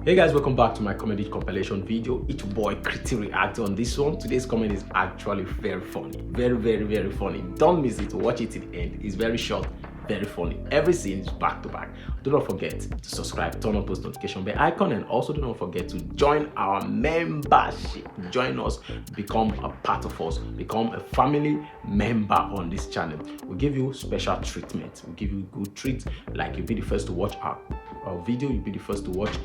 Hey guys, welcome back to my comedy compilation video. It's your boy CRITYREACT on this one. Today's comedy is actually very funny. Very funny. Don't miss it. Watch it to the end. It's very short, very funny. Every scene is back to back. Do not forget to subscribe, turn on post notification bell icon, and also do not forget to join our membership. Join us, become a part of us, become a family member on this channel. We give you special treatment. We give you good treats, like you'll be the first to watch our video. You'll be the first to watch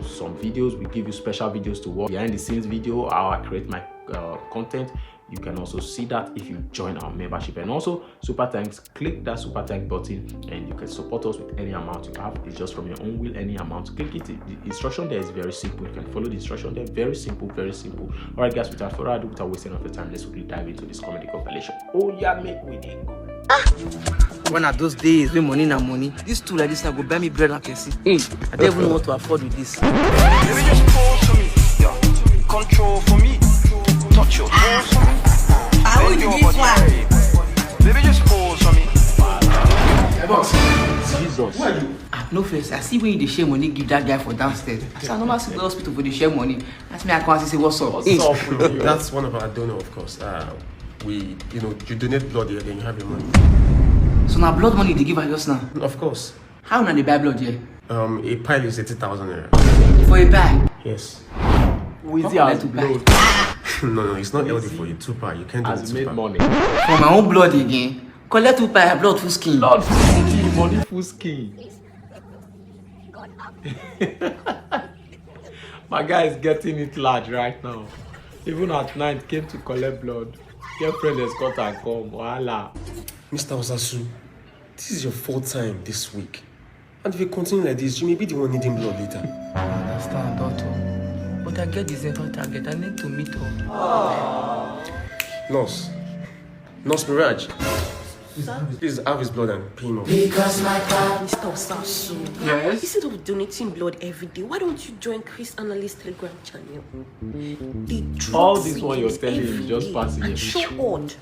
some videos. We give you special videos to watch, behind the scenes video, how I create my content. You can also see that if you join our membership. And also super thanks, click that super thank button and you can support us with any amount you have. It's just from your own will, any amount. Click it. The instruction there is very simple. You can follow the instruction there. Very simple. All right guys, without further ado, without wasting of your time, let's quickly dive into this comedy compilation. Oh yeah, make we dey go. One of those days when money na money, this two like this now go buy me bread and can see. I don't even know what to afford with this. Baby, just pause for me. Yeah. Control for me. Touch your toes for me. I will give one. Baby, just pause for me. Hey boss, Jesus. Who are you? No face. I see when you share money, give that guy for downstairs. I said I normally see the hospital for the share money. That's me. I can't say what's up. What's up with you? That's one of our donor, of course. You donate blood here, then you have your money. So now blood money they give us just now. Of course. How now they buy blood here? A pile is 80,000 naira. For a bag? Yes. Wizzy has blood. No, it's not healthy for you. 2 pile, you can't do Has 2 made pile. money. For my own blood again. Collect 2 pie blood full skin. Blood full skin, money full skin. My guy is getting it large right now. Even at night, came to collect blood. Girlfriend escort and come. Voila. Mr. Osasu, this is your 4th time this week. And if you continue like this, you may be the one needing blood later. I understand, doctor. But I get this effort target. I need to meet her. Nurse Miraj, please have his blood and pay him off. Mr. Osasu, Yes? instead of donating blood every day, why don't you join Chris Analyst Telegram channel? They drop All this one you're videos telling every is just day passing and it. show odd.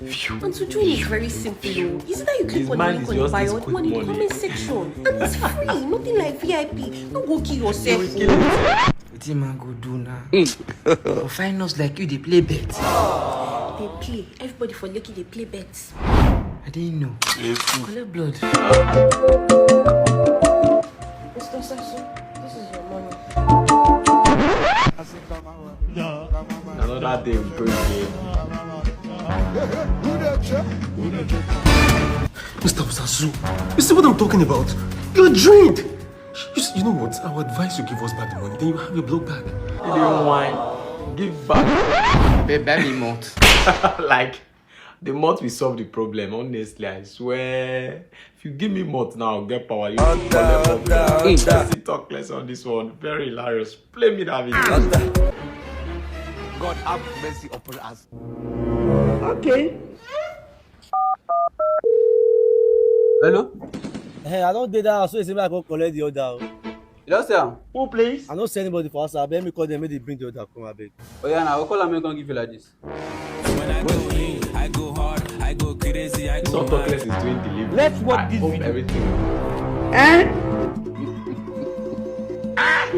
And to join is very simple. Is it that you His click on the mind link is on the just bio this or quick in the money. comment section? And it's free, nothing like VIP. Don't go kill yourself. What you man go do now? For finals like you, they play bets. They play. Everybody for lucky they play bets. I didn't know. Collect blood. Mr. Osasu, this is your money. Another day we go again. Mr. Osasu, you see what I'm talking about? You're drained. You know what? I would advise you give us back the money, then you have your blood back. You didn't whine. Give back. Buy me mouth. Like, the month we solve the problem, honestly, I swear. If you give me month now, I'll get power. You collect Let's see Talkless on this one. Very hilarious. Play me that video. God have mercy upon us. Hello? Hey, I don't do that. So it's like I go collect the order. You don't say am? Who please? I don't send anybody for us. I beg me call them, make they bring the order. Come on, beg. Oh yeah, now I will call am make I give you like this. When I go in, I go hard, I go crazy, I This go one Talkless is doing delivery. Let's watch I this hope video. everything.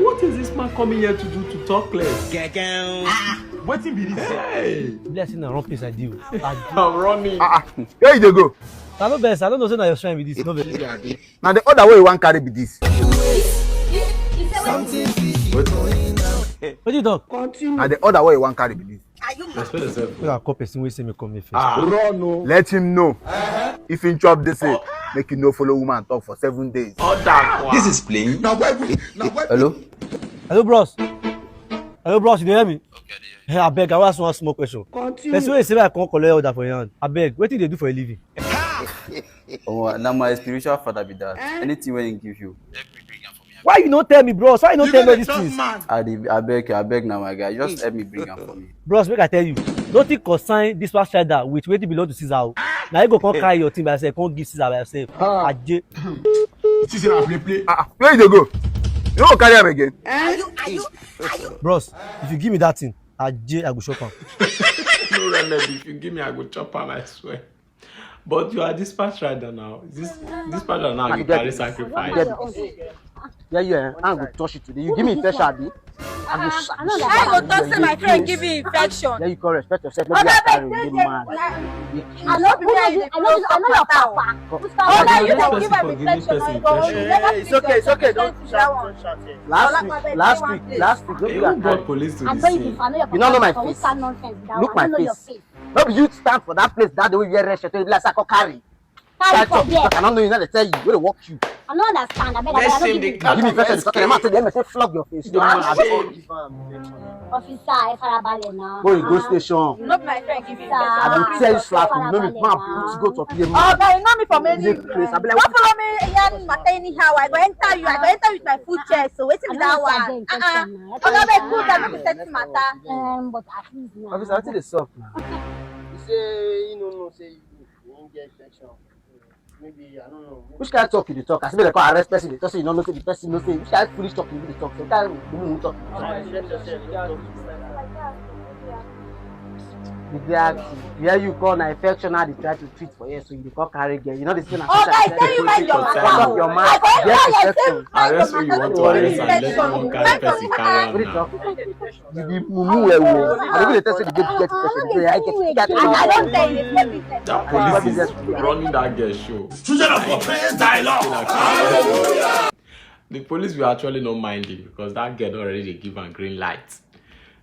What is this man coming here to do to Talkless? Waiting be this. Hey, Blessing and wrong place I do. I'm running. Where you dey go? I know best. I don't know say na your strength with this. No best. Na the other way you wan carry be this. What you talk? Na the other way you wan carry be this. Respect yourself. We call person wey say me come here first. Let him know. If him chop this way, make you no follow woman talk for 7 days. This is plain. Hello? Hello, bros. Hello, bros. You dey hear me? Hey, I beg. I want ask one small question. Person wey say I come collect order for your hand. I beg. Wetin you dey do for a living? Oh, now my spiritual father be that. Anything when he give you. Why you no tell me, bros? Why you no tell me these things? I beg now my guy. Just help me bring am for me. Bros, make I tell you. Nothing concern this past rider with wetin belong to Caesar. Now you go come carry your thing by yourself, come give Caesar by yourself. Aje. Where you dey go? You no go carry am again. Bros, if you give me that thing, Aje, I go shop am. No remedy. If you give me, I go chop am, I swear. But you are dispatch rider now. This dispatch rider now, you carry sacrifice. Yeah. I'm going to touch it today. You give me infection, Abi. I go touch my friend give you infection. Yeah, you can respect yourself. Not be after you, man. I know your papa. You can give her infection. It's okay. Don't shout. Last week. You brought police to this scene. You don't know my face. Look my face. No, you stand for that place that the way you wear red shirt. You be like Sako carry. I don't know you know they tell you where to walk you. I don't understand. I beg. Let's see the Give me infection. I'm not telling them to flog your face. Officer, I farabalẹ̀ now. Go in go station. You know my friend give you infection. I will tell you slap you. You know me, man. Let's go to PMO. Oh, guy, you know me from any. Don't follow me yan matter anyhow. I go enter you. I go enter with my full chest. So waiting with that one. Oh, no, good. I don't set matter. But at least now. Officer, what is the soft now? You say you know say you won't get infection. Maybe I don't know. Which kind of talk you talk? I say they call arrest person. They talk say you don't know the person. No say which kind of foolish talk you dey talk. So kind of talk. Where you call an infection, now they try to treat for you, so you call carry girl. You know the thing. Oh, guys, tell you mind your mouth. Your mouth. Arrest who you want to arrest and let one carry person carry on now. You be mumu well. I will tell you to get infection. I don't tell you. That police is running that girl show. The police will actually not mind it because that girl already give a green light.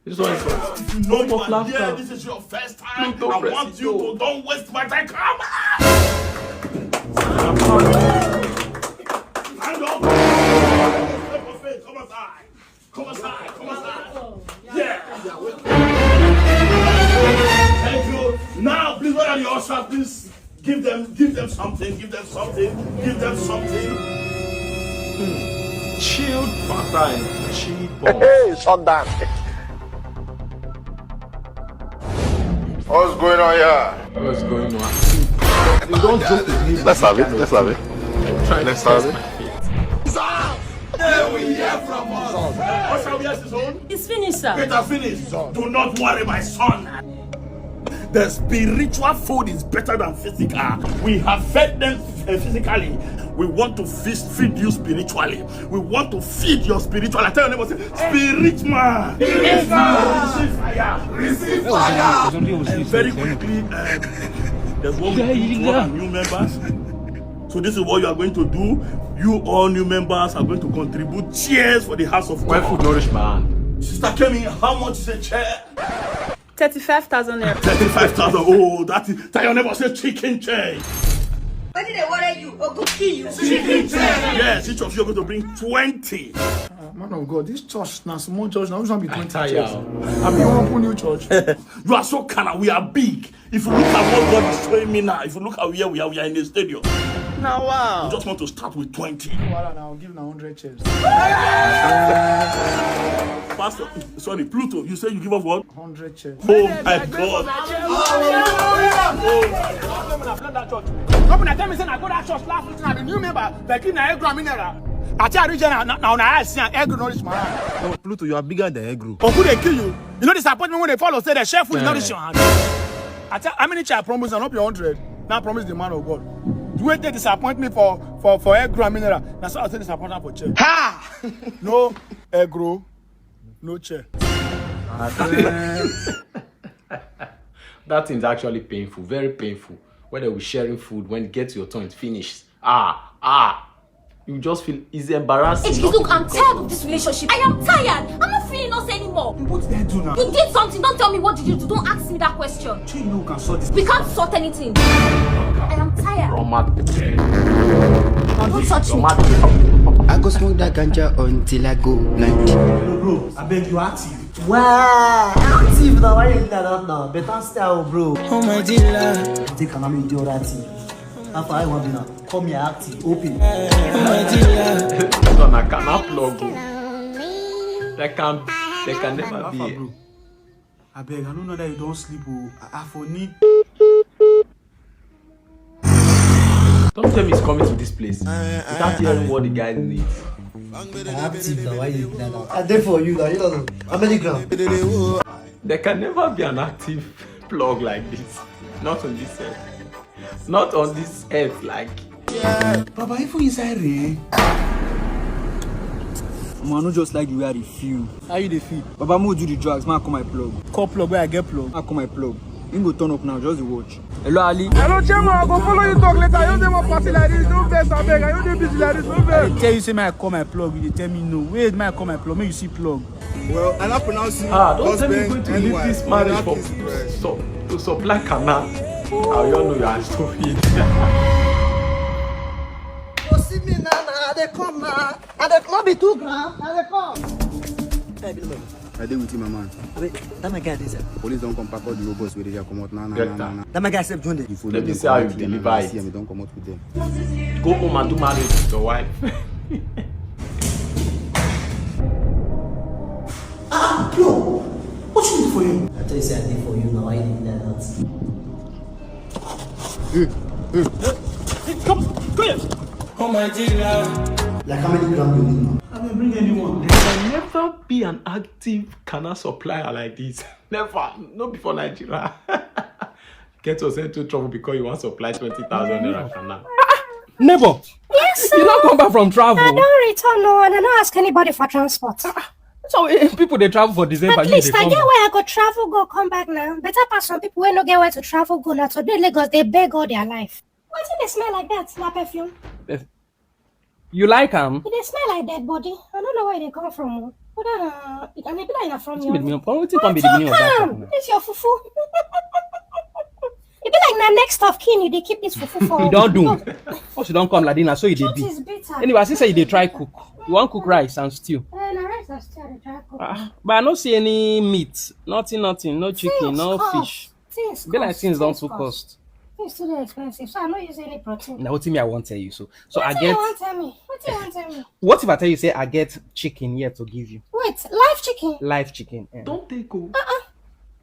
This one is no more laughter. This is your first time. I want you to don't waste my time. Come on! Stand up! Come aside. Yeah! Thank you. Now, please, what are the ushers? Please give them something. chilled pata and chilled bomb. Hey, shut down. What's going on here? What's going on? You don't joke with me. Let's have it. Let's have it. Let's have it. There we hear from us. What shall we ask his own? It's finished, sir. It has finished. Do not worry, my son. The spiritual food is better than physical. We have fed them physically. We want to feed you spiritually. We want to feed your spiritual. I tell your neighbor, spirit man. Receive fire. Receive fire. And very quickly, there's one new members. So this is what you are going to do. You all new members are going to contribute cheers for the house of God. Why food nourish man? Sister Kemi, how much is a chair? 35,000 naira. 35,000. Oh, that is. Tell your neighbor, say chicken chair. Why did they worry you? Or go kill you? Chicken chair. Yes, each of you are going to bring 20. Man of God, this church now small church now. Which one be 20 church? I be one new church. You are so kind. We are big. If you look at what God is showing me now, if you look at where we are in the stadium. Now wow. You just want to start with 20. Well, now give now 100 chairs. Pastor, sorry, Pluto, you say you give up what? 100 chairs. Oh my God. Come on, tell me, say I go that church last week. I be new member. Like in egg mineral. I tell you, now I see an egg nourish my hand. No, Pluto, you are bigger than egg. Or could they kill you? You know disappointment when they follow say the chef will nourish your hand. I tell how many child promise and not be 100. Now promise the man of God. Do you they disappoint me for egg mineral? That's why I say disappointment for chair. Ha! No egg no chair. That thing's actually painful, very painful. When they were sharing food, when it gets to your turn, it's finished. You just feel it's embarrassing. Look, I'm tired of this relationship. I am tired. I'm not feeling us anymore. What did I do now? You did something. Don't tell me what did you do. Don't ask me that question. You know, can sort this. We can't sort anything. I am tired. Don't touch me. I go smoke that ganja until I go blind. Bro, I beg you active. Wow, active now. Why you doing that now? Better style, bro. Oh my dealer. Take an amount of active. After I want to now, come here active, open. Oh my dealer. I cannot plug. They can never be. I beg, I don't know that you don't sleep. I for need. Don't tell me he's coming to this place without hearing what the guy needs. Active now. Why you doing that now? I did for you now. You don't know. How many grams? There can never be an active plug like this. Not on this earth. Not on this earth, like. Yeah. Baba, if we inside rain. Man, no just like the way I feel. How you dey feel? Baba, I'm do the drugs, man, I call my plug. Call plug where I get plug. I call my plug. You go turn up now, just watch. Hello, Ali. Hello, Chairman, I go follow you talk later. I don't want party like this, no best, I beg. I don't do busy like this, no best. I tell you, say, I call my plug, you tell me no. Wait, I call my plug, make you see plug. Well, I'm not pronouncing don't tell me you're going to leave this marriage for to supply canal. I don't know you are stupid. See me now, they come now. And they not be 2 grams, and they come. Hey, I deal with him, my man. Wait, that my guy is there. Police don't come pack all the robots where they come out. Nah. That my guy said, John. Let me see how you deliver it. Me don't come out with them. Go home and do marriage with your wife. Bro, what you do for you? I tell you, say I did for you now. I did that. Come here. Oh my dear. Like how many grams do you need now? I will bring anyone. There can never be an active canal supplier like this. Never. Not before Nigeria. Get yourself into trouble because you want to supply 20,000 naira canal. Neighbor. Yes, sir. You don't come back from travel. I don't return, no, and I don't ask anybody for transport. So people they travel for December. At least I get where I go travel, go come back now. Better pass some people who no get where to travel, go now. So they Lagos, they beg all their life. Why do they smell like that? Not perfume. You like them? They smell like dead body. I don't know where they come from. But it can be like from you. What can be the meaning of that? It's your fufu. It be like na next of kin. You they keep this fufu for. You don't do. Oh, she don't come like dinner, so you dey be. Anyway, I say you dey try cook. You want cook rice and stew. Na rice and stew I dey try cook. But I don't see any meat. Nothing. No chicken, no fish. Be like things don't too cost. It's too expensive, so I don't use any protein. Now what me I won't tell you. So I What get. you want tell me? What you want tell me? What if I tell you say I get chicken here to give you? Wait, live chicken? Live chicken. Don't take off.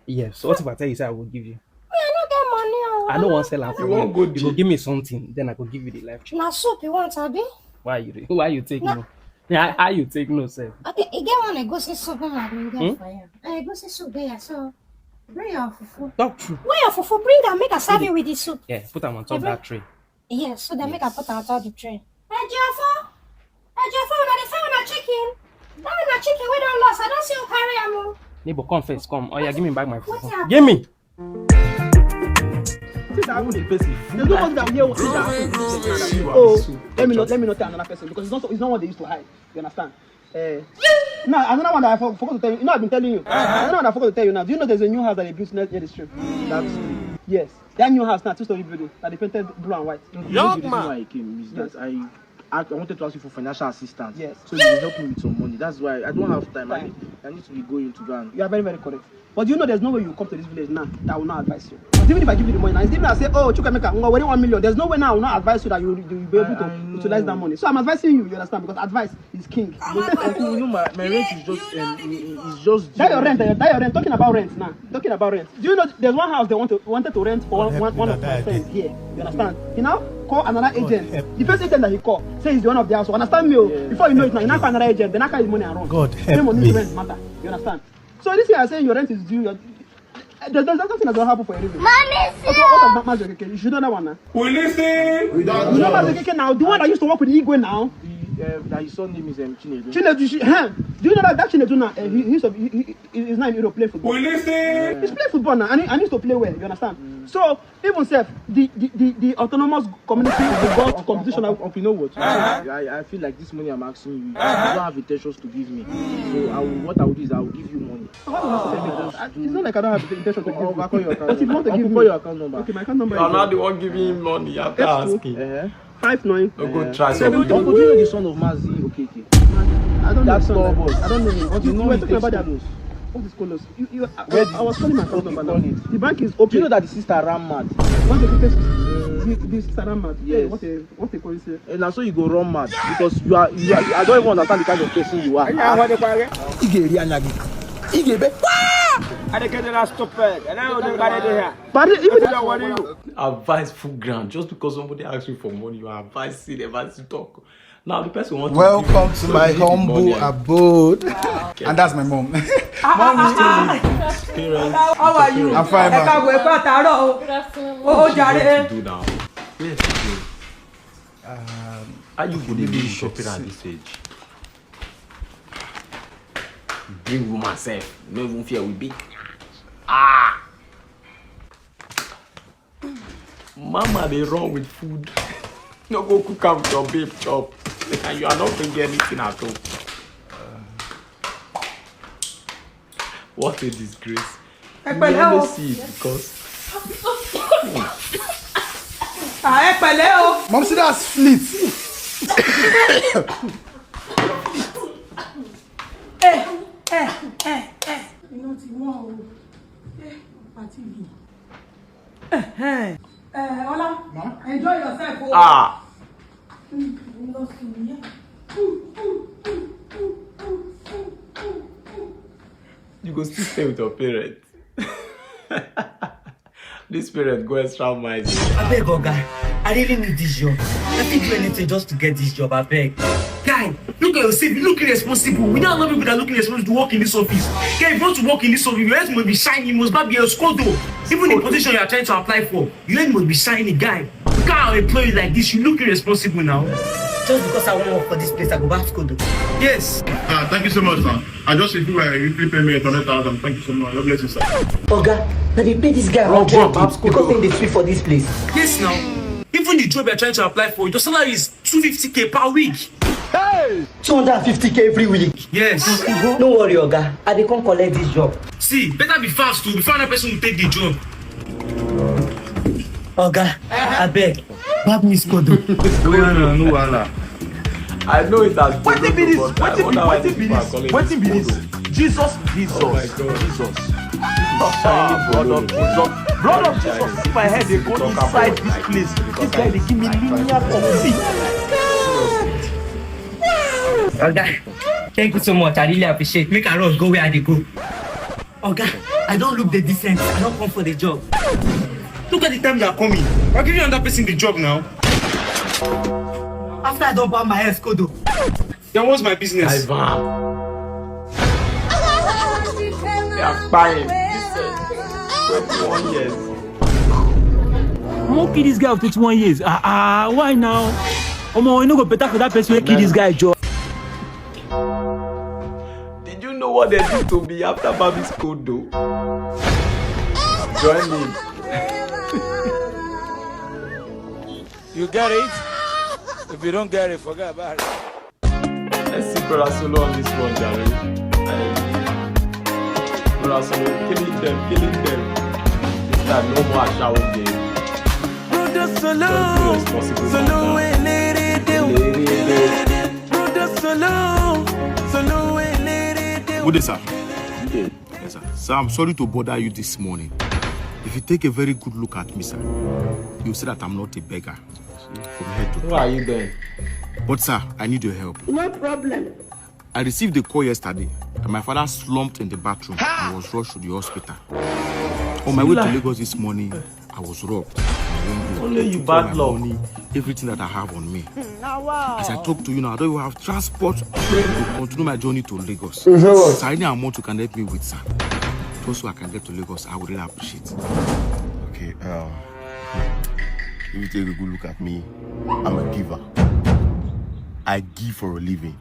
Yes. So what if I tell you say I will give you? I don't get money. I don't want to sell am for You won't go you. Go give me something, then I go give you the live chicken. Now soup you want, Abi? Why you take no? Yeah, how you take no, sir? Okay, you get one egusi soup I bring get for you. Egusi soup there, so bring your fufu. Talk true. Where your fufu? Bring and make a serve you with the soup. Yeah, put them on top of that tray. Yes, so then make a put on top the tray. Hey Jaffa, when they found a chicken, that a chicken we don't lost. I don't see you carry am. Neighbor, come first, come. Oh yeah, give me back my What's fufu. happening? Give me. There's no one that here will say that. Oh, let me not tell another person because it's not what they used to hide. You understand? No, another one that I forgot to tell you. You know, I've been telling you. Another one I forgot to tell you now. Do you know there's a new house that they built near the stream? That's yes. That new house now, 2-story building that they painted blue and white. Young man. Why I came is that I wanted to ask you for financial assistance. Yes. So you will help me with some money. That's why I don't have time. I need to be going to go and. You are very, very correct. But you know there's no way you come to this village now that I will not advise you. But even if I give you the money now, it's even I say, oh, Chukwemeka, we're 1 million. There's no way now I will not advise you that you will be able to utilize that money. So I'm advising you, you understand? Because advice is king. You know, my rent is just. That your rent. Talking about rent now. Talking about rent. Do you know there's one house they wanted to rent for one of my friends here? You understand? He now call another agent. The first agent that he called says he's the one of the house. So understand me? Yeah. Before you know it now, you now call another agent. Then I call his money and run. God help money me. Rent matter. You understand? So this year I say your rent is due. There's nothing that's gonna happen for a reason. What of Mazokeke? You should know that one now. We listen. You know Mazokeke now? The one that used to work with the Igwe now? That his son name is Chinedu. Chinedu, do you know that Chinedu now? He's not in Europe playing football. We listen. He's playing football now, and he needs to play well. You understand? So even self, the autonomous community is the best competition. You know what? I feel like this money I'm asking you, you don't have intentions to give me. So what I will do is I will give you money. It's not like I don't have the intention to give you. I'll call your account. But if you want to give me your account number. Okay, my account number. You are not the one giving him money after asking. 59. No good try. Do you know the son of Mazi? Okay. I don't know. That's store boss. I don't know him. What you know? We're talking about that. What is Colos? I was calling my account number now. The bank is open. Do you know that the sister ran mad? Once the sister ran mad. Yes. What a coincidence. And now so you go run mad because you are. I don't even understand the kind of person you are. But even advice full ground just because somebody asks you for money, you advise to talk. Now the person wants Welcome to my humble abode. And that's my mom. How are you? I'm fine, man. What to do now? Where's the game? Are you going to be shopping at this age? Big woman self. No even fear we big. Ah! Mama, they run with food. No go cook up with your babe chop. And you are not bringing anything at all. What a disgrace. You only see it because... Mom, see that's fleet. You know what you want? Ola, enjoy yourself. Ah! You go still stay with your parents. This parent go extra mile. I beg, Oga, I really need this job. I think do anything just to get this job. I beg. Guy, look at yourself. You look irresponsible. We don't know people that look irresponsible to work in this office. Guy, if you want to work in this office, your head must be shiny. You must not be a scodo. Even the position you are trying to apply for, your head must be shiny, guy. You can't employ you like this. You look irresponsible now. Just because I want to work for this place, I go back to scodo. Yes. Thank you so much, sir. I just feel like you pay me 100,000. Thank you so much. God bless you, sir. Oga, now they pay this guy 100 because they sweep for this place. Yes, now. Even the job you're trying to apply for, your salary is 250k per week. Hey! 250k every week. Yes. Don't worry, Oga. I dey come collect this job. See, better be fast too before another person will take the job. Oga, I beg. Grab me scodo. No, wala. I know it has What be this? What be this? Jesus. Oh my God. Jesus. Blood of Jesus. See my head, they go inside this place. This guy, they give me linear prophecy. Oga, thank you so much. I really appreciate it. Make a rush go where I go. Oga, I don't look the difference. I don't come for the job. Look at the time you are coming. I'll give you another person the job now. After I don't buy my hair, scodo. Then what's my business? Ivan. They are buying. 21 years. Won't kill this guy of 21 years. Why now? You no go better for that person who kill this guy, Joe. Did you know what they did to me after Baby's code though? Join me. You get it? If you don't get it, forget about it. Let's see Brother Solo on this one, Jerry. Brother Solo, killing them. That no more shower game. Brother Solo, Good day, sir. Yes, sir. Sir, I'm sorry to bother you this morning. If you take a very good look at me, sir, you'll see that I'm not a beggar. From head to toe. Who are you then? But, sir, I need your help. No problem. I received a call yesterday that my father slumped in the bathroom and was rushed to the hospital. On my way to Lagos this morning, I was robbed. Only you bad luck. Money, everything that I have on me. As I talk to you now, I don't even have transport to continue my journey to Lagos. So any amount you can help me with, sir, just so I can get to Lagos, I would really appreciate it. Okay, if you take a good look at me, I'm a giver. I give for a living.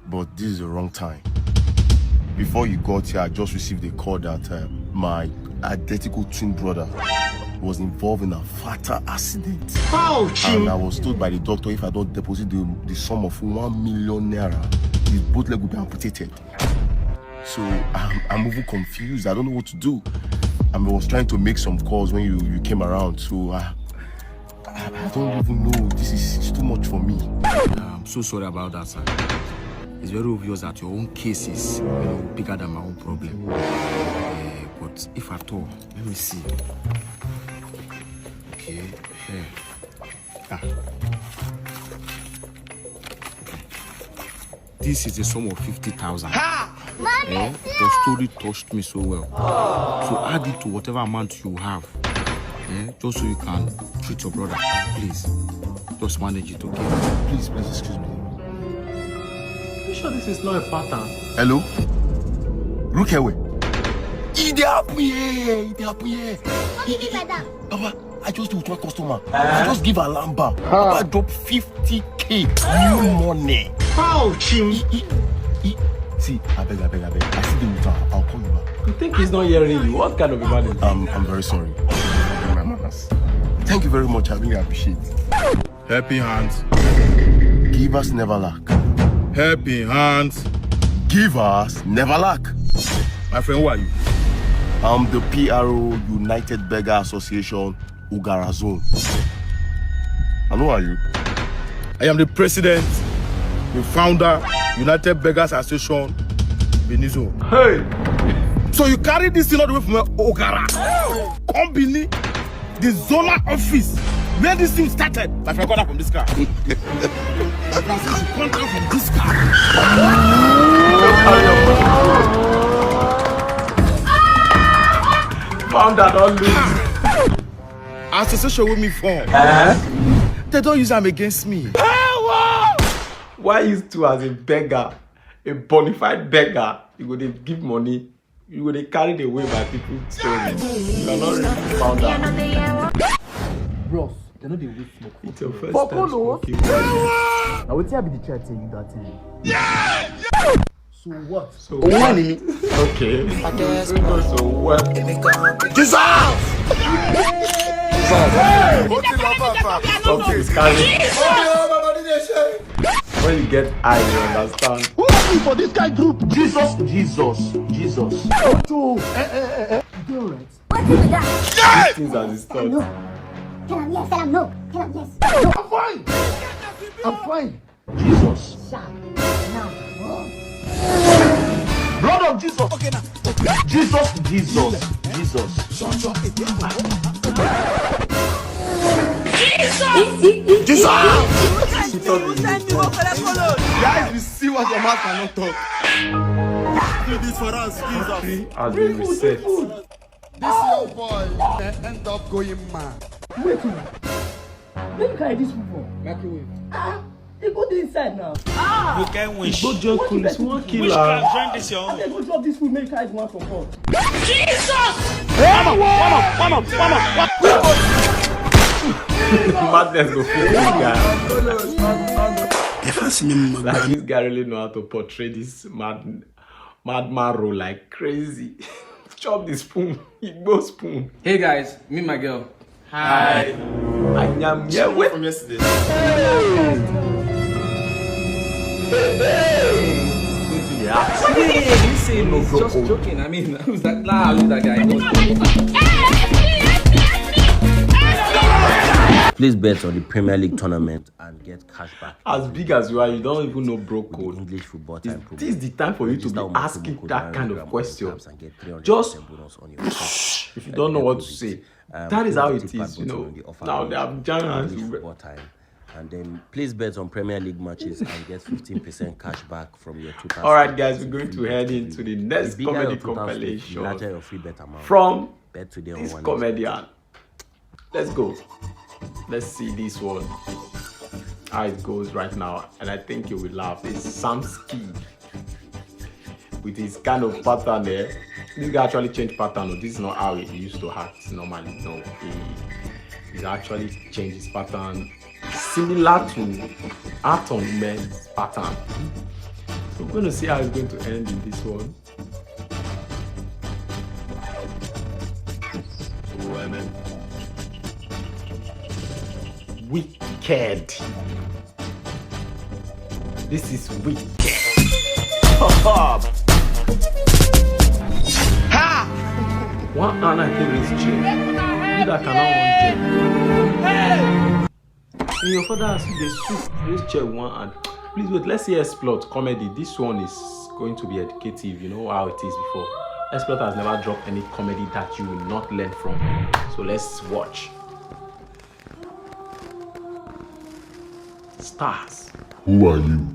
But this is the wrong time. Before you got here, I just received a call that my identical twin brother was involved in a fatal accident. Ouch! And I was told by the doctor if I don't deposit the sum of 1 million naira, his both leg will be amputated. So I'm even confused. I don't know what to do. I was trying to make some calls when you came around, so I don't even know. This is too much for me. I'm so sorry about that, sir. It's very obvious that your own case is bigger than my own problem. But if at all, let me see. Okay, here. Okay. This is a sum of 50,000. Your story touched me so well. So add it to whatever amount you have. Just so you can treat your brother. Please. Just manage it, okay? Please, excuse me. You sure this is not a pattern? Hello? Rukky. It happen here. Papa, I just do with one customer. I just give a lamba. Papa drop 50k new money. Ouch! See, I beg. I see them with her. I'll call you back. You think he's not hearing you? What kind of a man is that? I'm very sorry. My manners. Thank you very much. I really appreciate it. Helping hands. Give us never lack. Helping hands. Give us never lack. My friend, who are you? I'm the PRO United Beggar Association Ugara Zone. And who are you? I am the president, the founder, United Beggars Association, Benizo. Hey! So you carry this thing all the way from Ogara, Company, the zonal office, where this thing started. My friend, come out from this car. My friend, you come out from this car. Found that all lose. Association with me for. They don't use them against me. Why you two as a beggar, a bona fide beggar, you go dey give money, you go dey carried away by people's stories. You are not really found out. Bros, they know they will smoke. It's your first time smoking. Now what I be the try tell you that thing? Yeah! So what? So what? Okay. So what? Jesus! When you get high, you understand. Who are you for this guy group? Jesus. You alright? What is that? These things are distorted. Tell him yes, tell him no. Tell him yes. I'm fine. Jesus. Now. Blood of Jesus. Okay, now. Jesus. Jesus. Guys, we see what your mouth cannot talk. Do this for us, Jesus. Has been reset. This young boy end up going mad. Wait a minute. Where you carry this people? Microwave. They go inside now. You can win. Go join police, one killer. Join this your own. They go drop this food, make you carry one from home. Jesus! One up. Madness go fit this guy. Like this guy really know how to portray this madman role like crazy. Chop the spoon, Igbo spoon. Hey guys, meet my girl. Hi. Yeah, wait. From yesterday. You say he's just joking. I mean, who's that? Nah, I'll leave that guy. Please bet on the Premier League tournament and get cash back. As big as you are, you don't even know bro code. English football time. This is the time for you to be asking that kind of question. Just if you don't know what to say. That is how it is, you know. Now they have giants. Football time. And then please bet on Premier League matches and get 15% cash back from your 2000. Alright guys, we're going to head into the next comedy compilation from this comedian. Let's go. Let's see this one. How it goes right now. And I think you will laugh. It's Sam Skid with his kind of pattern there. This guy actually changed pattern. This is not how he used to act normally. No, he's actually changed his pattern similar to Atom Man's pattern. So we're going to see how it's going to end in this one. Wicked. This is wicked. Ha! One hand I think is chair. You that cannot one chair. In your father has the soup. This chair one hand. Please wait. Let's see Explode comedy. This one is going to be educative. You know how it is before. Explode has never dropped any comedy that you will not learn from. So let's watch. Stars. Who are you?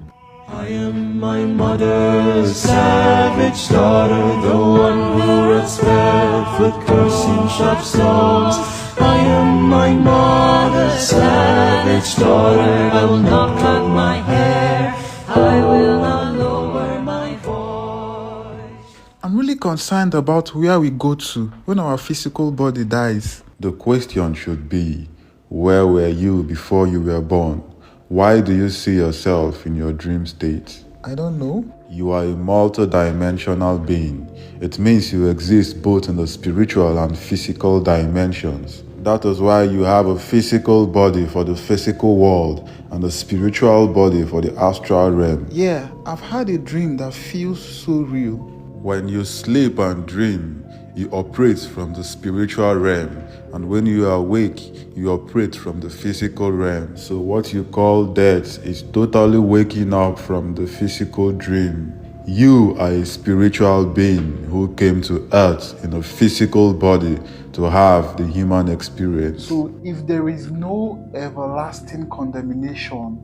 I am my mother's savage daughter, the one who runs barefoot, cursing sharp stones. I am my mother's savage daughter, I will not cut my hair, I will not lower my voice. I'm really concerned about where we go to when our physical body dies. The question should be, where were you before you were born? Why do you see yourself in your dream state? I don't know. You are a multi-dimensional being. It means you exist both in the spiritual and physical dimensions. That is why you have a physical body for the physical world and a spiritual body for the astral realm. Yeah, I've had a dream that feels so real. When you sleep and dream, you operate from the spiritual realm, and when you are awake, you operate from the physical realm. So what you call death is totally waking up from the physical dream. You are a spiritual being who came to earth in a physical body to have the human experience. So if there is no everlasting condemnation,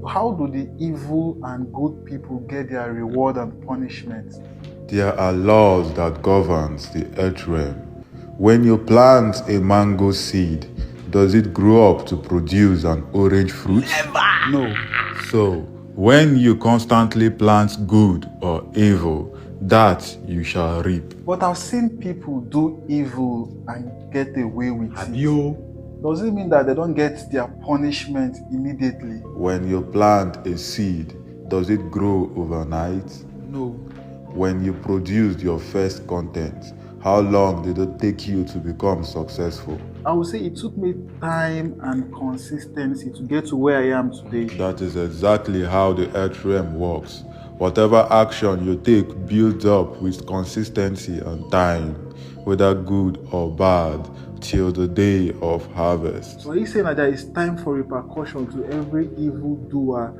how do the evil and good people get their reward and punishment? There are laws that govern the earth realm. When you plant a mango seed, does it grow up to produce an orange fruit? Never! No. So, when you constantly plant good or evil, that you shall reap. But I've seen people do evil and get away with it. Does it mean that they don't get their punishment immediately? When you plant a seed, does it grow overnight? No. When you produced your first content, how long did it take you to become successful? I would say it took me time and consistency to get to where I am today. That is exactly how the earth realm works. Whatever action you take builds up with consistency and time, whether good or bad, till the day of harvest. So are you saying that there is time for repercussion to every evil doer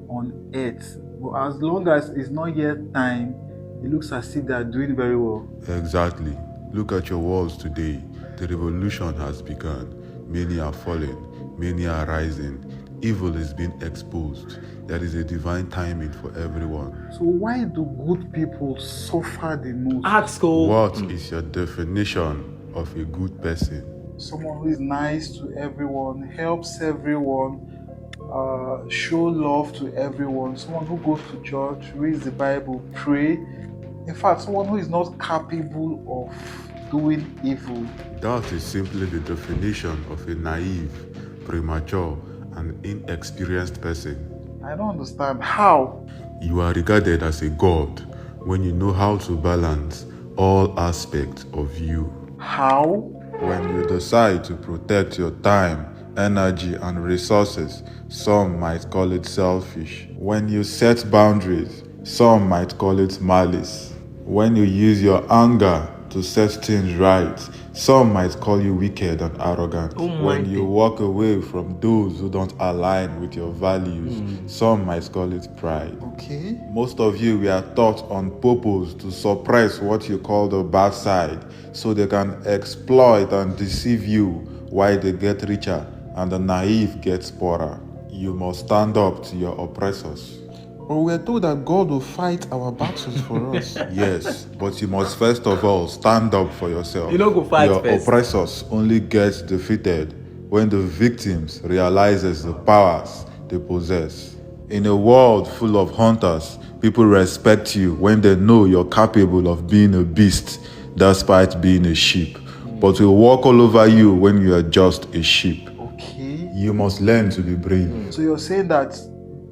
on earth? But as long as it's not yet time, it looks as if they are doing very well. Exactly. Look at your walls today. The revolution has begun. Many are falling. Many are rising. Evil is being exposed. There is a divine timing for everyone. So why do good people suffer the most? What is your definition of a good person? Someone who is nice to everyone, helps everyone, show love to everyone. Someone who goes to church, reads the Bible, pray. In fact, someone who is not capable of doing evil. That is simply the definition of a naive, premature, and inexperienced person. I don't understand. How? You are regarded as a god when you know how to balance all aspects of you. How? When you decide to protect your time, energy, and resources, some might call it selfish. When you set boundaries, some might call it malice. When you use your anger to set things right, some might call you wicked and arrogant. When you walk away from those who don't align with your values, some might call it pride. Okay. Most of you were taught on purpose to suppress what you call the bad side, so they can exploit and deceive you while they get richer and the naive gets poorer. You must stand up to your oppressors. But we are told that God will fight our battles for us. Yes, but you must first of all stand up for yourself. You don't go fight your first. Oppressors only get defeated when the victims realizes the powers they possess. In a world full of hunters, people respect you when they know you're capable of being a beast despite being a sheep. But will walk all over you when you are just a sheep. Okay. You must learn to be brave. So you're saying that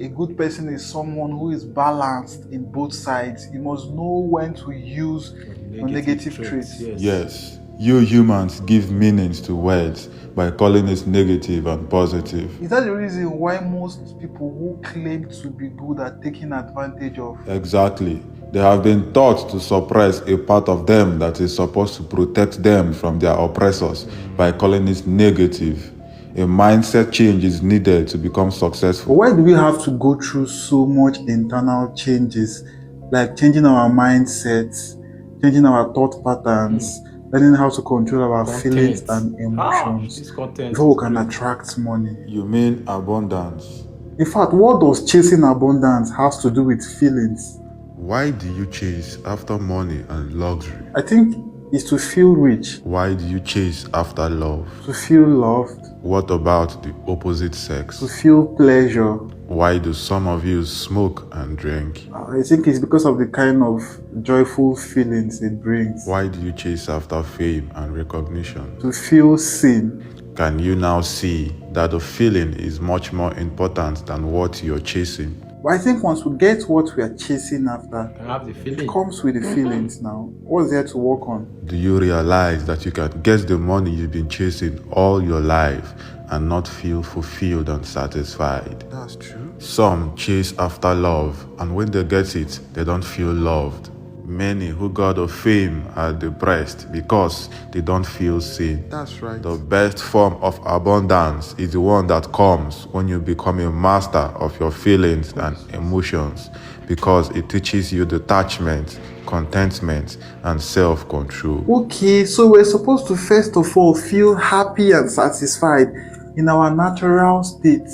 a good person is someone who is balanced in both sides. You must know when to use your negative traits. Yes. You humans give meanings to words by calling it negative and positive. Is that the reason why most people who claim to be good are taken advantage of? Exactly. They have been taught to suppress a part of them that is supposed to protect them from their oppressors by calling it negative. A mindset change is needed to become successful. But why do we have to go through so much internal changes, like changing our mindsets, changing our thought patterns, learning how to control our feelings and emotions before we can attract money? You mean abundance? In fact, what does chasing abundance have to do with feelings? Why do you chase after money and luxury? I think it's to feel rich. Why do you chase after love? To feel loved. What about the opposite sex? To feel pleasure. Why do some of you smoke and drink? I think it's because of the kind of joyful feelings it brings. Why do you chase after fame and recognition? To feel seen. Can you now see that the feeling is much more important than what you're chasing? But I think once we get what we are chasing after, have the feeling. It comes with the feelings now. What's there to work on? Do you realize that you can get the money you've been chasing all your life and not feel fulfilled and satisfied? That's true. Some chase after love, and when they get it, they don't feel loved. Many who got the fame are depressed because they don't feel seen. That's right. The best form of abundance is the one that comes when you become a master of your feelings and emotions, because it teaches you detachment, contentment, and self-control. Okay, so we're supposed to first of all feel happy and satisfied in our natural state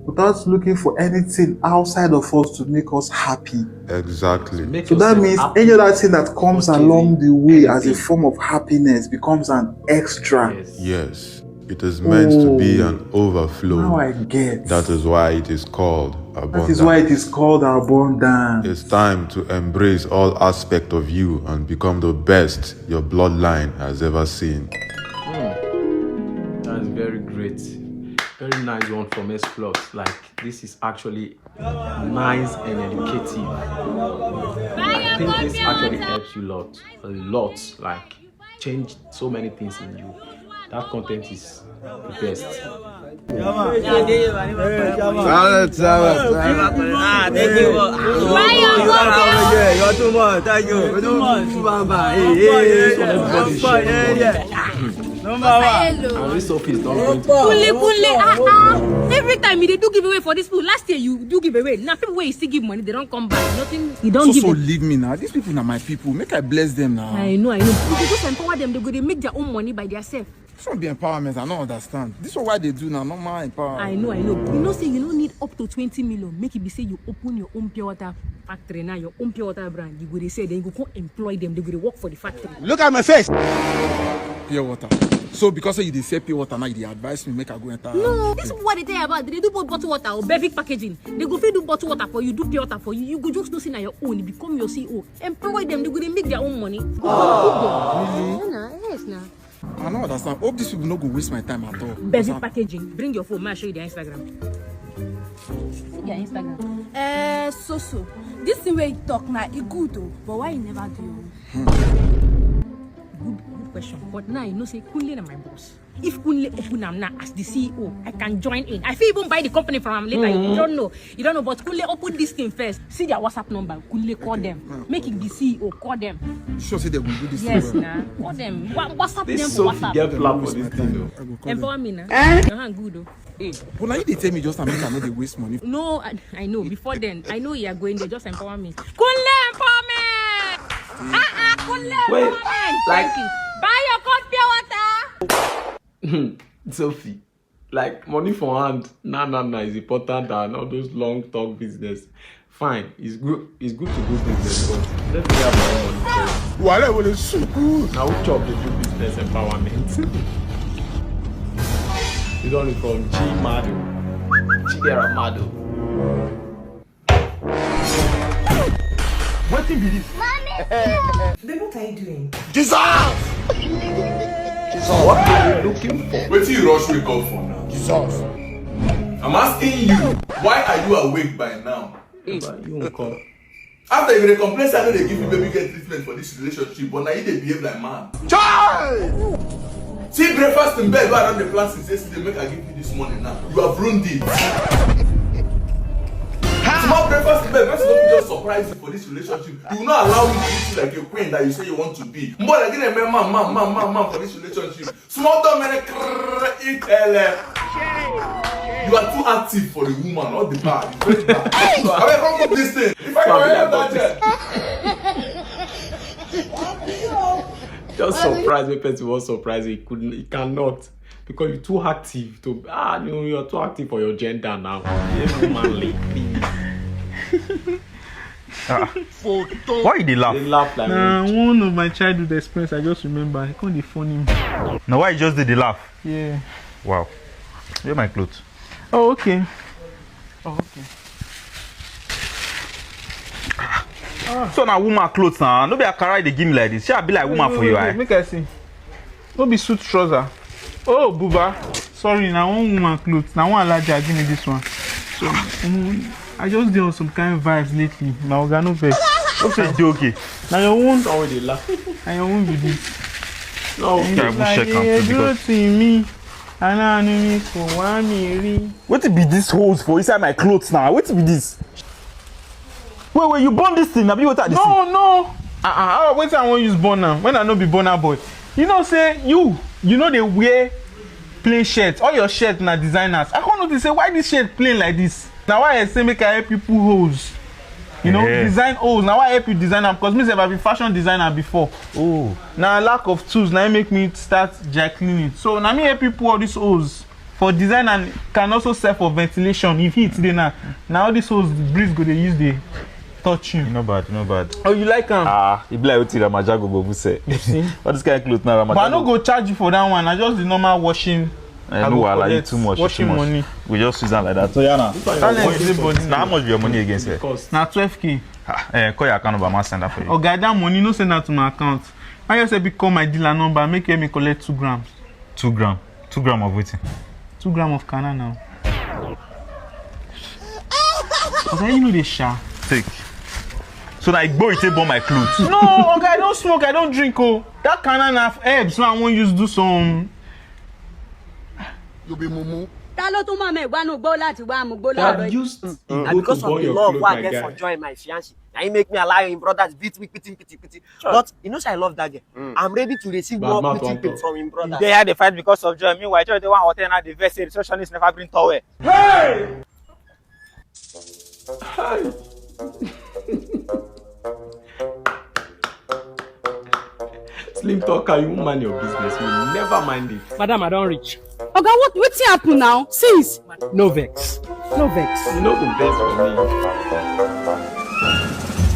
without looking for anything outside of us to make us happy. Exactly. So that means any other thing that comes along the way as a form of happiness becomes an extra. Yes, it is meant to be an overflow. Now I get. That is why it is called abundance. That is why it is called abundance. It's time to embrace all aspects of you and become the best your bloodline has ever seen. That's very great. Very nice one from S-Plot. Like, this is actually nice and educative. I think this actually helps you a lot. Like, change so many things in you. That content is the best. Every time they do give away for this food. Last year you do give away. Now people where you still give money, they don't come back. Nothing. You don't give. So leave me now. These people are my people. Make I bless them now. I know. You just empower them. They make their own money by themselves. This won't be empowerment. I don't understand. This is what they do now. Normal empowerment. I know. You know, say you don't need up to 20 million. Make it be say you open your own pure water factory now, your own pure water brand. You go they say then you go employ them. They go work for the factory. Look at my face. Pure water. So because you say pure water now, you advise me make I go enter. No, this is what they tell you about. They do both bottled water or beverage packaging. They go do bottled water for you, do pure water for you. You go just do see your own. You become your CEO. Employ them. They go make their own money. Yes, now. I don't understand. Hope these people not go waste my time at all. Beverage packaging. Bring your phone. May I show you their Instagram? See their Instagram. So. This thing where you talk now, it good though. But why you never do? Good question. But now you know say Kunle na my boss. If Kunle open am now as the CEO, I can join in. I feel even buy the company from him later. You don't know. But Kunle open this thing first. See their WhatsApp number. Kunle call them. Make it the CEO. Call them. Sure, say they will do this. Yes, nah. Call them. WhatsApp them for WhatsApp. Get plan for this thing. Empower me now. You're good though. Hey. But now you tell me just to make I know they waste money. No, I know. Before then, I know you are going there. Just empower me. Kunle empowerment. Kunle empowerment. Like. Buy your cold pure water. Sophie, like money for hand, nah, is important than all those long talk business. Fine, it's good to do business, but let me have my own money first. Whatever is so good. Now who chop the do business empowerment? You don't look from Chidera. What thing be this? Then what are you doing? Jesus! What are you looking for? What do you rush wake up for now? Jesus. I'm asking you, why are you awake by now? You won't call. After you complain, I know they give you baby get treatment for this relationship, but now you they behave like man. Child! See breakfast in bed, why around the plan since yesterday make I give you this morning now. You have ruined it. Small breakfast in bed, let's not just surprise you for this relationship. You will not allow me to treat you like a queen that you say you want to be. More like getting a man for this relationship. Small dog man, you are too active for the woman, not the man. It's very bad. So I will come up this thing. If I can that just surprise me, person was surprised he couldn't, he cannot. Because you're too active to you're too active for your gender now. You're manly, please. Why did they laugh? They laugh like one of my childhood experience, I just remember. I can't funny. Now why just did they laugh? Yeah. Wow. Where my clothes? Oh, okay. Okay. So now woman clothes now. No be a carry they give me like this. Shall be like woman for you, eh? Make I see. No be suit trouser. Oh, Buba. Sorry, now one woman clothes. Now one large give me this one. So I just did on some kind of vibes lately. My organ no vex. Okay, okay. Now your wound already laugh. And your wound with this. No, okay. Like, me. What be this holes for inside my clothes now? What be this? Wait, you burn this thing? Have you watered this thing? No. Wait till I won't use burn now. When I know be burner boy. You know, say you know they wear plain shirts. All your shirts na designers. I can't notice say why this shirt plain like this. Now why I say make I help you pull holes. You know, design holes. Now I help you design them because me say I be fashion designer before. Oh. Now lack of tools now make me start dry cleaning. So now me help you pull all these holes for design and can also serve for ventilation. If heat dey now all these holes the breeze go they use the touch you. No bad. Oh, you like them? It be like what Ramajago go say. What this kind of clothes now Ramajago? But I no go charge you for that one. I just the normal washing. No, I like too much. Washing money. We just use that like that. So yeah, now how much be your money against here? Now 12k. Call your account number, I send that for you. Oh, guy, that money no send that to my account. I just say become my dealer number. Make me collect 2 grams. 2 grams. 2 grams of what? 2 grams of canna now. Okay, you know the sha. Take. So that I go it burn my clothes. No, okay, I don't smoke. I don't drink. Oh, that canna have herbs. So I won't use do some. You be mumu. That used because of the love I get for joining my fiancé. Now he make me allow him brothers beat me, pity. But you know, I love that girl. I'm ready to receive more pity from him brother. They had a fight because of joy. Meanwhile, the one hotel now the vest receptionist never bring towel. Hey! Slim talker, you mind your business. You never mind it. Madam, I don't reach. Oga, what's happen now? Since? No vex. You know the best for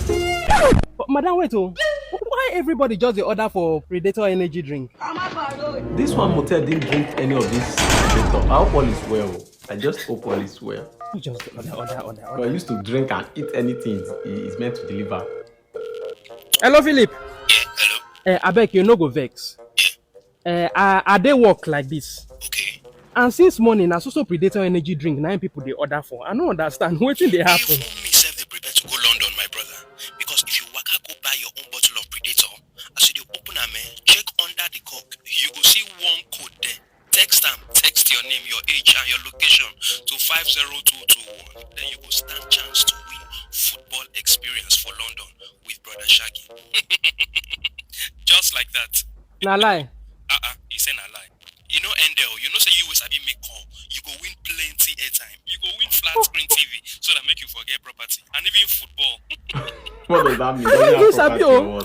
me. But madam, wait why everybody just the order for Predator energy drink? This one Motell didn't drink any of this Predator. I hope all is well. I just hope all is well. You just order. I used to drink and eat anything he's meant to deliver. Hello, Philip. I beg you, no go vex. I dey work like this. Okay. And since morning, I also Predator energy drink 9 people they order for. I don't understand what they happen. Even myself they prepare to go London, my brother. Because if you waka go buy your own bottle of Predator, as you open a check under the cork, you go see one code there. Text your name, your age, and your location to 50221. Then you go stand chance to win football experience for London with Brother Shaggy. Just like that. Na lie. You say na lie. You know Endel, you know say you always be make call. You go win plenty airtime. You go win flat screen TV so that make you forget property and even football. What does that mean? You sabi o. You know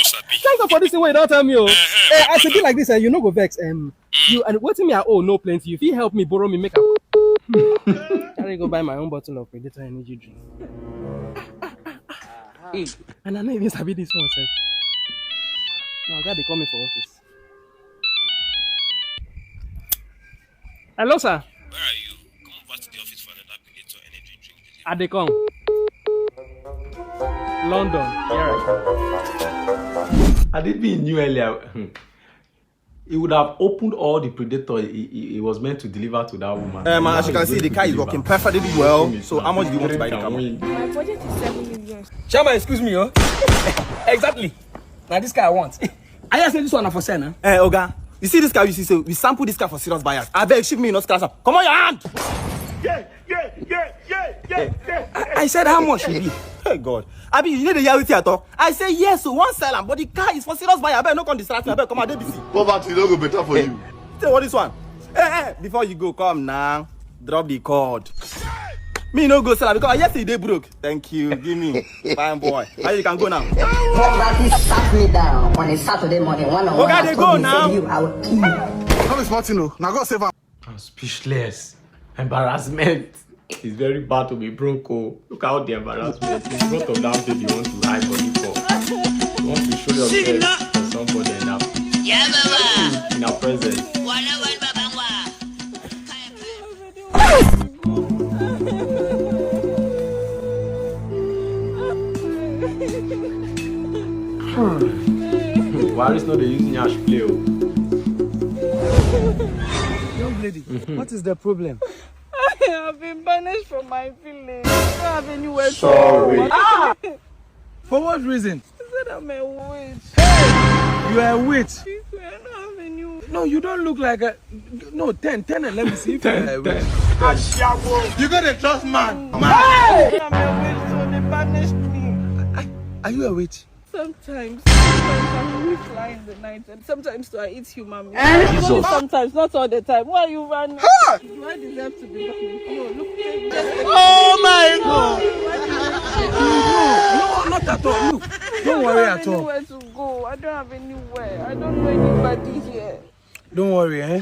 sabi. Thank God for this way. Don't tell me o. I should be like this. You no go vex. You and what me I owe no plenty. If you help me borrow me make a. I go buy my own bottle of Predator energy drink. And I know even sabi this one sef. Now God they call me for office. Hello, sir. Where are you? Come over to the office for another Predator energy drink. I they come. London. Here I did be in New earlier. He would have opened all the Predator he was meant to deliver to that woman. As you can see, the car is working perfectly well. So how much do you want to buy the car? My budget is 7 million. Chairman, excuse me, yo. Exactly. Now this car I want. I just say this one for sale, nah? Oga, you see this car? You see, so we sample this car for serious buyers. I beg, ship me not class up. Come on, your hand. Yeah. I said how much it be? Hey God, I mean, you need the reality at all. I say yes, so one seller, but the car is for serious buyer. I beg, no come distract me. I beg, come on, DBC. Poverty no go better for you. Say what this one? Hey, before you go, come now. Drop the cord. Me no go seller because yesterday they broke. Thank you. Give me. Fine boy. Now you can go now. Poverty sat me down on a Saturday morning. Okay, they go now. I will kill you. Come is Martino. Now go save him. I'm speechless. Embarrassment. It's very bad to be broke. Oh. Look out the embarrassment. In front of that baby you want to hide body for. You want to show yourself for somebody enough. In our presence. Why is not they using Ash play? Young lady, what is the problem? I have been banished from my village. don't have anywhere to Sorry. go. Ah! For what reason? I said I'm a witch. You are a witch. I don't have anywhere. No, you don't look like a. No, 10 and let me see if you are a witch. You got a trust man. Hey! I'm a witch, so they banished me. Are you a witch? Sometimes I will fly in the night, and sometimes I eat human meat. Only sometimes, not all the time. Why are you running? Do I deserve to be banished? No, look. Oh my God! No, not at all. Look, don't worry at all. I don't have anywhere to go. I don't have anywhere. I don't know anybody here. Don't worry, eh?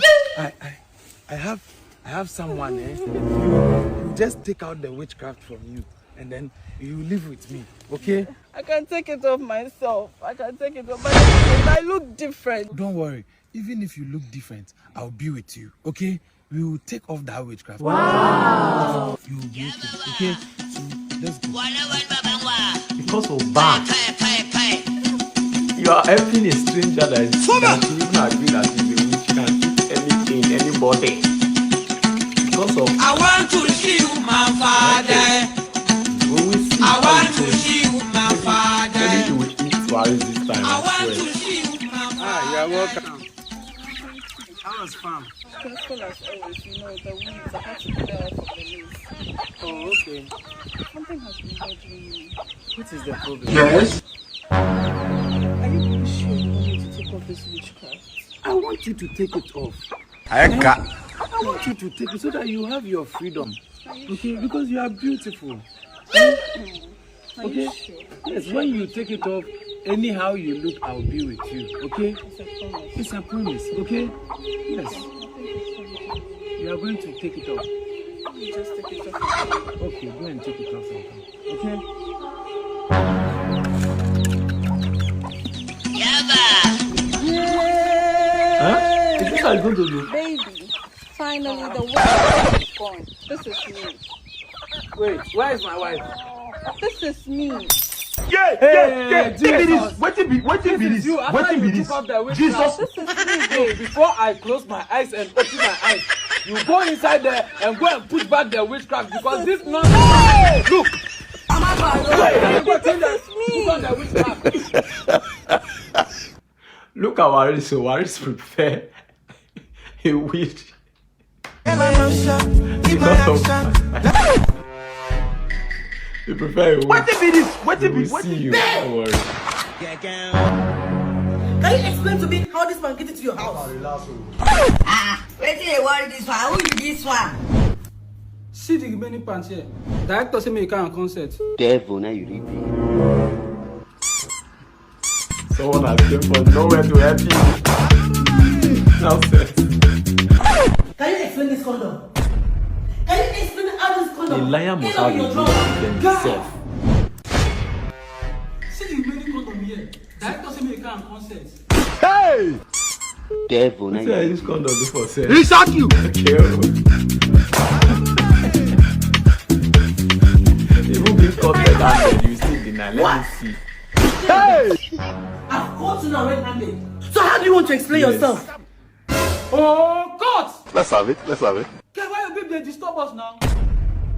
I have someone, eh? You just take out the witchcraft from you, and then you live with me, okay? I can take it off myself. I can take it off. But I look different. Don't worry. Even if you look different, I'll be with you, okay? We will take off that witchcraft. Wow. You will be okay? So let's go. Because of that, you are helping a stranger that you even agree that he's a witch can eat anything, anybody. Because of I want to see you, my father. I want to see you, my father. Maybe you will eat twice this time. I want to see you, my father. Ah, you're welcome. How was fun? Stressful as always, you know, the weeds. I had to clear off of the leaves. Oh, okay. Something has been bothering me. What is the problem? Yes. Are you really sure you want me to take off this witchcraft? I want you to take it off. I want you to take it so that you have your freedom. Okay, because you are beautiful. Okay? Sure? Yes, when you take it off, anyhow you look, I'll be with you. Okay? It's a promise. Okay? Yes. You are going to take it off. Just take it off. Okay, go and take it off. Okay? Huh? Is this how it's going to do? Baby, finally the wife is gone. This is me. Wait, where is my wife? This is me. Yeah. What be this? Jesus. This is me, babe. Before I close my eyes and open my eyes, you go inside there and go and put back the witchcraft because this nonsense. Look. Look at Waris. So Waris prepare a witch. You prefer a witch. What be this? What be this? See you. Don't worry. Can you explain to me how this man get into your house? Wait till you worry this one. Who is this one? See the remaining pants here. Director say me you can't concert. Devil, now you read me. Someone has came from nowhere to help you. Now set. Can you explain this condom? Can you explain how this condom? A liar must have a way to himself. See the remaining condom here. Director say me you can't concert. Hey! Devil, now you read me. This condom do for sex. He shot you! Even being content handed, you still deny. Let me see. Hey! I've caught you now red-handed. So how do you want to explain yourself? Oh, God! Let's have it. Okay, why your babe they disturb us now?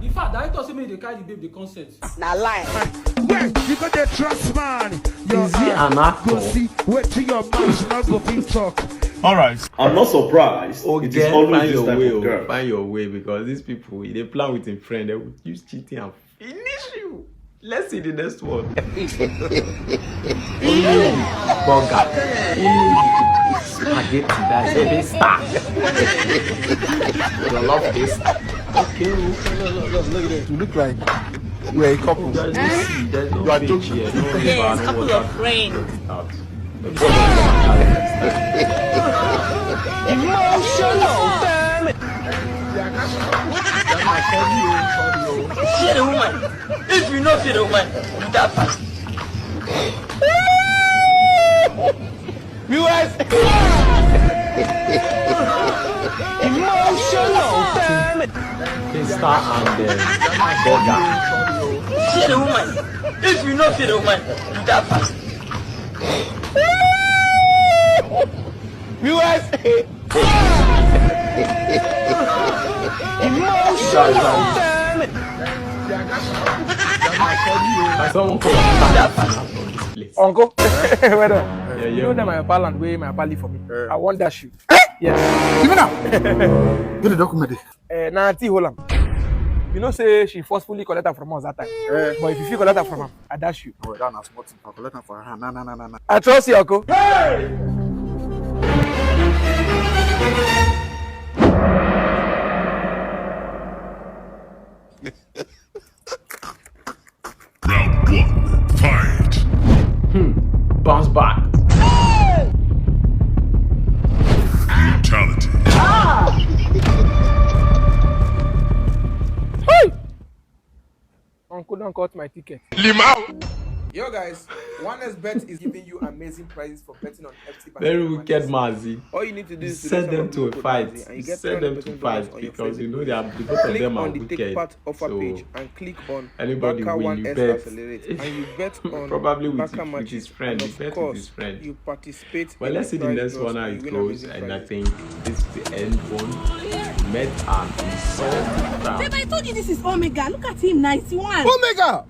In fact, director say me they carry the babe the concert. Now lie. Wait, you got that trust man. Is he an actor? Go see, wait till your mouth not go big talk. Alright. I'm not surprised. Oh, it is always this type of girl. Find your way because these people, they plan with a friend, they will use cheating and finish you. Let's see the next one. Beggar. Spaghetti, that's a big star. I love this. Okay, look at it. You look like we're a couple. There's no you are bitch here. No river, Yes, no couple water. of friends. Emotional, damn it. See the woman. If you not see the woman, you that fast. Emotional, damn it. Star and Beggar. See the woman. If you not see the woman, you that fast. Emotional, damn it. Like someone called on this place. Uncle, wait on. Yeah, You know that my pal and way my pal leave for me. I want that shoe. Yes. Give me now. Get the document. Now Auntie Holland. You know, say she forcefully collected from us that time. But if you feel collected from her, I dash you. Oh, that's not smart. I collect her for her. No. I trust you, Uncle. Hey! Round 1, fight. Bounce back. Brutality. Hey! Uncle, don't cut my ticket. Limau. Yo guys, 1xBet is giving you amazing prizes for betting on FT. Very wicked, Mazi. All you need to do is send them to a fight. Send them to fight because you know they are both of them are wicked. Take part offer so page and click on anybody win, you bet. Accelerate, and you bet on probably with his friend. And of course, you participate. Well, let's see the next one how it goes, and I think this is the end one. Met and Insultive. Babe, I told you this is Omega. Look at him, 91. Omega.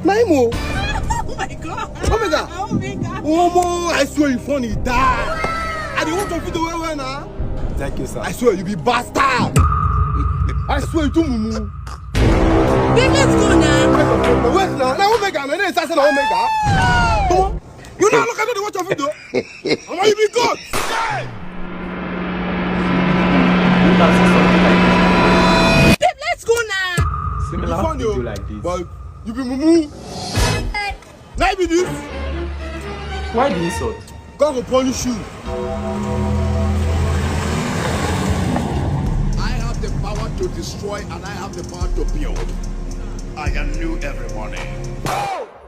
Naimo. Oh my God. Omega. Omo, I swear you funny. Die. I don't want to feed the way now. Thank you, sir. I swear you be bastard. I swear you too mumu. Babe, let's go now. Wait now. Now Omega. My name is Omega. Come on. You now look at the watch of video. How are you be good? Babe, let's go now. Similar video like this. But you be mumu. Now be this. Why the insult? God will punish you. I have the power to destroy and I have the power to build. I am new every morning.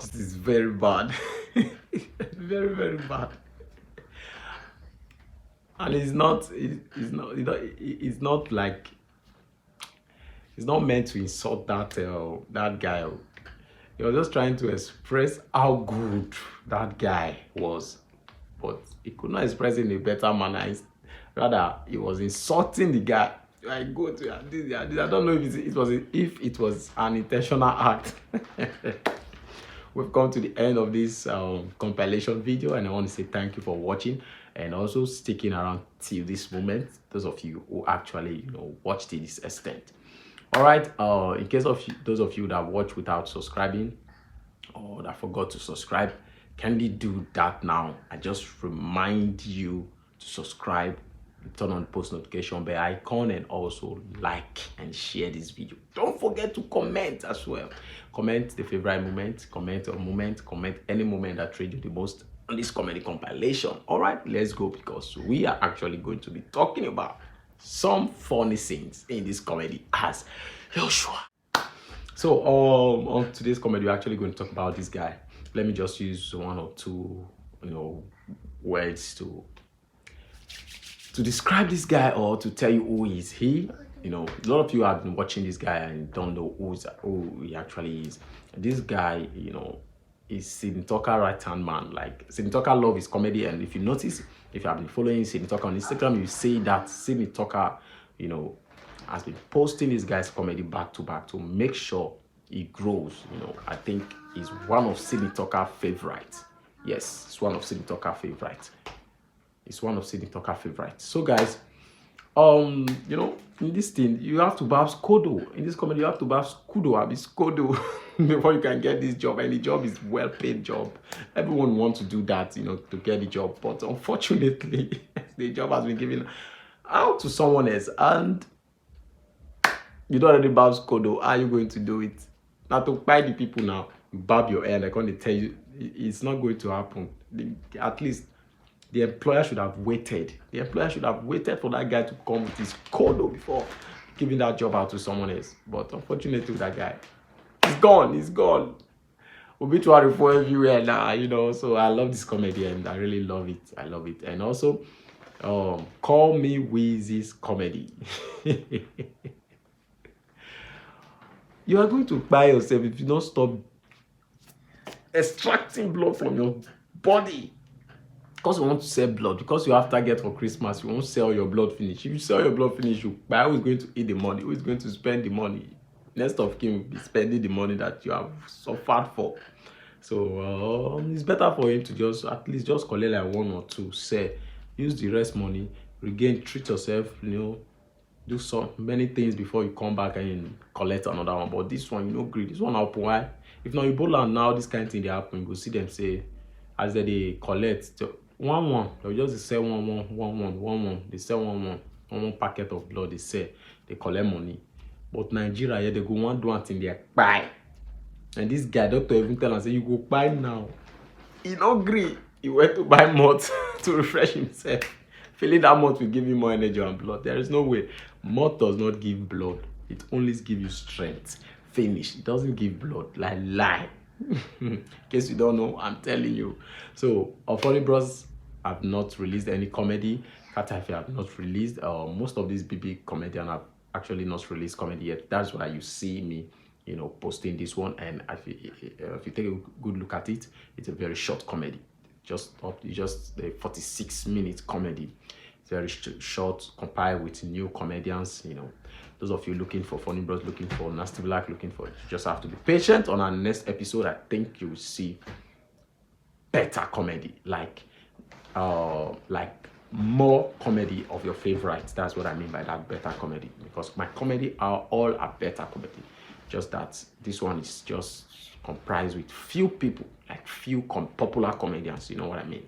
This is very bad. Very, very bad. And it's not like it's not meant to insult that guy. He was just trying to express how good that guy was, but he could not express it in a better manner. Rather, he was insulting the guy. I go to this. I don't know if it was an intentional act. We've come to the end of this compilation video, and I want to say thank you for watching and also sticking around till this moment. Those of you who actually watched to this extent. All right, in case of those of you that watch without subscribing or that forgot to subscribe, kindly do that now. I just remind you to subscribe, turn on the post notification bell icon, and also like and share this video. Don't forget to comment as well. Comment the favorite moment, comment a moment, comment any moment that triggered you the most on this comedy compilation. All right, let's go, because we are actually going to be talking about some funny scenes in this comedy as usual. So on today's comedy, we're actually going to talk about this guy. Let me just use one or two words to describe this guy or to tell you who is he. A lot of you have been watching this guy and don't know who he actually is. This guy, is Sidney Talker right-hand man. Like, Sidney Talker love his comedy, and if you notice, if you have been following Sidney Talker on Instagram, you see that Sidney Talker, has been posting this guy's comedy back to back to make sure he grows. I think he's one of Sidney Talker's favorites. Yes, it's one of Sidney Talker's favorites. It's one of Sidney Talker's favorites. So guys, in this thing, you have to have Skodo. In this comedy, you have to have Skodo before you can get this job. And the job is well-paid job. Everyone wants to do that, to get the job. But unfortunately, the job has been given out to someone else. And you don't already have Skodo. How are you going to do it? Now, to buy the people now, you barb your hair and they're going to tell you it's not going to happen. At least the employer should have waited. The employer should have waited for that guy to come with his Skodo before giving that job out to someone else. But unfortunately, that guy, he's gone. He's gone. Obituary for everywhere now, So I love this comedy and I really love it. I love it. And also, Callmiwhizzy's comedy. You are going to buy yourself if you don't stop extracting blood from your body. Because you want to sell blood, because you have target for Christmas, you won't sell your blood finish. If you sell your blood finish, you buy. Who is going to eat the money? Who is going to spend the money? next of kin will be spending the money that you have suffered for. So it's better for him to just at least just collect like 1 or 2, sell, use the rest money, regain, treat yourself, you know, do so many things before you come back and collect another one. But this one, you know, greed. This one happen. Why? If not Ebola now, this kind of thing they happen. You go see them say as they collect 1 they'll just sell 1 they sell 1 packet of blood. They sell, they collect money. But Nigeria, yeah, they go one do one thing, they buy. And this guy, doctor, even tell him, say, you go buy now. He not agree. He went to buy malt to refresh himself. Feeling that malt will give him more energy and blood. There is no way. Malt does not give blood. It only gives you strength. Finish. It doesn't give blood. Like lie. In case you don't know, I'm telling you. So, our Funny Bros have not released any comedy. CRITYREACT have not released. Most of these BB comedians have actually not released comedy yet. That's why you see me, you know, posting this one. And if you take a good look at it, it's a very short comedy. Just a 46-minute comedy. It's very short, compiled with new comedians. You know, those of you looking for Funny Bros, looking for Nasty Blaq, looking for, you just have to be patient. On our next episode, I think you will see better comedy, like more comedy of your favorites. That's what I mean by that, better comedy. Because my comedy all are better comedy. Just that this one is just comprised with few people, like few popular comedians. You know what I mean?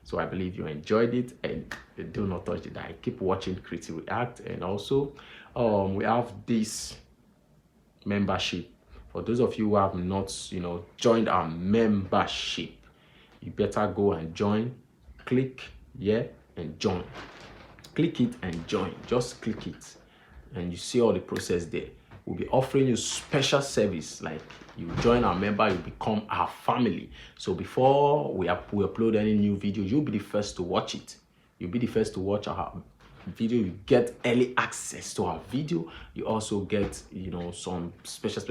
So I believe you enjoyed it, and do not touch the dial. Keep watching CRITYREACT, and also we have this membership. For those of you who have not, you know, joined our membership, you better go and join. Click here and join. Click it and join. Just click it, and you see all the process there. We'll be offering you special service, like you join our member, you become our family. So before we upload any new video, you'll be the first to watch it. You'll be the first to watch our video. You get early access to our video. You also get, you know, some special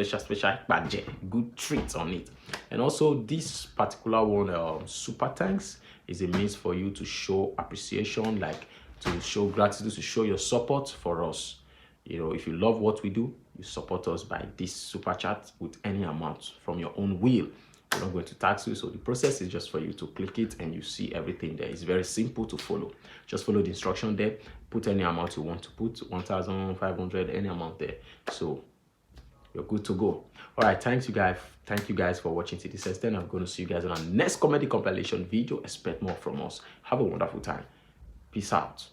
budget, good treats on it. And also this particular one, super thanks, is a means for you to show appreciation, like to show gratitude, to show your support for us. You know, if you love what we do, you support us by this super chat with any amount from your own will. We're not going to tax you, so the process is just for you to click it and you see everything there. It's very simple to follow. Just follow the instruction there. Put any amount you want to put, 1,500, any amount there. So you're good to go. All right, thank you guys for watching to this extent. I'm going to see you guys on our next comedy compilation video. Expect more from us. Have a wonderful time. Peace out.